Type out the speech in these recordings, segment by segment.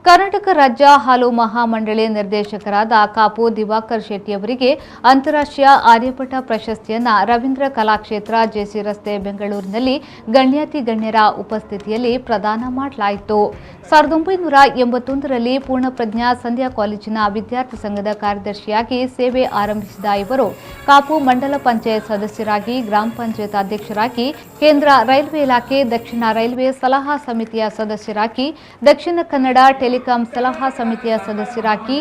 ಕರ್ನಾಟಕ ರಾಜ್ಯ ಹಾಲು ಮಹಾಮಂಡಳಿ ನಿರ್ದೇಶಕರಾದ ಕಾಪು ದಿವಾಕರ್ ಶೆಟ್ಟಿ ಅವರಿಗೆ ಅಂತಾರಾಷ್ಟ್ರೀಯ ಆರ್ಯಭಟ ಪ್ರಶಸ್ತಿಯನ್ನು ರವೀಂದ್ರ ಕಲಾಕ್ಷೇತ್ರ ಜೆಸಿ ರಸ್ತೆ ಬೆಂಗಳೂರಿನಲ್ಲಿ ಗಣ್ಯಾತಿ ಗಣ್ಯರ ಉಪಸ್ಥಿತಿಯಲ್ಲಿ ಪ್ರದಾನ ಮಾಡಲಾಯಿತು. 1981ರಲ್ಲಿ ಪೂರ್ಣಪ್ರಜ್ಞಾ ಸಂಧ್ಯಾ ಕಾಲೇಜಿನ ವಿದ್ಯಾರ್ಥಿ ಸಂಘದ ಕಾರ್ಯದರ್ಶಿಯಾಗಿ ಸೇವೆ ಆರಂಭಿಸಿದ ಇವರು ಕಾಪು ಮಂಡಲ ಪಂಚಾಯತ್ ಸದಸ್ಯರಾಗಿ, ಗ್ರಾಮ ಪಂಚಾಯತ್ ಅಧ್ಯಕ್ಷರಾಗಿ, ಕೇಂದ್ರ ರೈಲ್ವೆ ಇಲಾಖೆ ದಕ್ಷಿಣ ರೈಲ್ವೆ ಸಲಹಾ ಸಮಿತಿಯ ಸದಸ್ಯರಾಗಿ, ದಕ್ಷಿಣ ಕನ್ನಡ ಟೆಲಿಕಾಂ ಸಲಹಾ ಸಮಿತಿಯ ಸದಸ್ಯರಾಗಿ,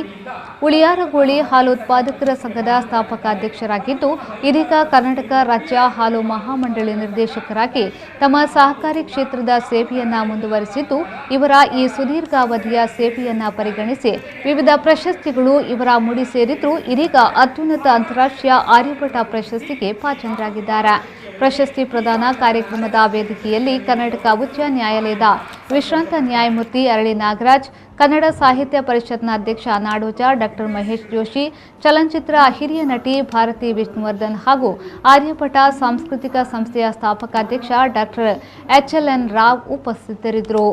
ಉಳಿಯಾರಗೋಳಿ ಹಾಲು ಉತ್ಪಾದಕರ ಸಂಘದ ಸ್ಥಾಪಕ ಅಧ್ಯಕ್ಷರಾಗಿದ್ದು, ಇದೀಗ ಕರ್ನಾಟಕ ರಾಜ್ಯ ಹಾಲು ಮಹಾಮಂಡಳಿ ನಿರ್ದೇಶಕರಾಗಿ ತಮ್ಮ ಸಹಕಾರಿ ಕ್ಷೇತ್ರದ ಸೇವೆಯನ್ನ ಮುಂದುವರೆಸಿದ್ದು, ಇವರ ಈ ಸುದೀರ್ಘ ಅವಧಿಯ ಸೇವೆಯನ್ನ ಪರಿಗಣಿಸಿ ವಿವಿಧ ಪ್ರಶಸ್ತಿಗಳು ಇವರ ಮುಡಿ ಸೇರಿದ್ದು, ಇದೀಗ ಅತ್ಯುನ್ನತ ಅಂತಾರಾಷ್ಟ್ರೀಯ ಆರ್ಯಭಟ ಪ್ರಶಸ್ತಿಗೆ ಭಾಜನರಾಗಿದ್ದಾರೆ. ಪ್ರಶಸ್ತಿ ಪ್ರದಾನ ಕಾರ್ಯಕ್ರಮದ ವೇದಿಕೆಯಲ್ಲಿ ಕರ್ನಾಟಕ ಉಚ್ಚ ನ್ಯಾಯಾಲಯದ ವಿಶ್ರಾಂತ ನ್ಯಾಯಮೂರ್ತಿ ಅರಳಿ ನಾಗರಾಜ್, ಕನ್ನಡ ಸಾಹಿತ್ಯ ಪರಿಷತ್ನ ಅಧ್ಯಕ್ಷ ನಾಡೋಜ ಡಾ ಮಹೇಶ್ ಜೋಶಿ, ಚಲನಚಿತ್ರ ಹಿರಿಯ ನಟಿ ಭಾರತಿ ವಿಷ್ಣುವರ್ಧನ್ ಹಾಗೂ ಆರ್ಯಭಟ ಸಾಂಸ್ಕೃತಿಕ ಸಂಸ್ಥೆಯ ಸ್ಥಾಪಕಾಧ್ಯಕ್ಷ ಡಾ HLN ರಾವ್ ಉಪಸ್ಥಿತರಿದ್ದರು.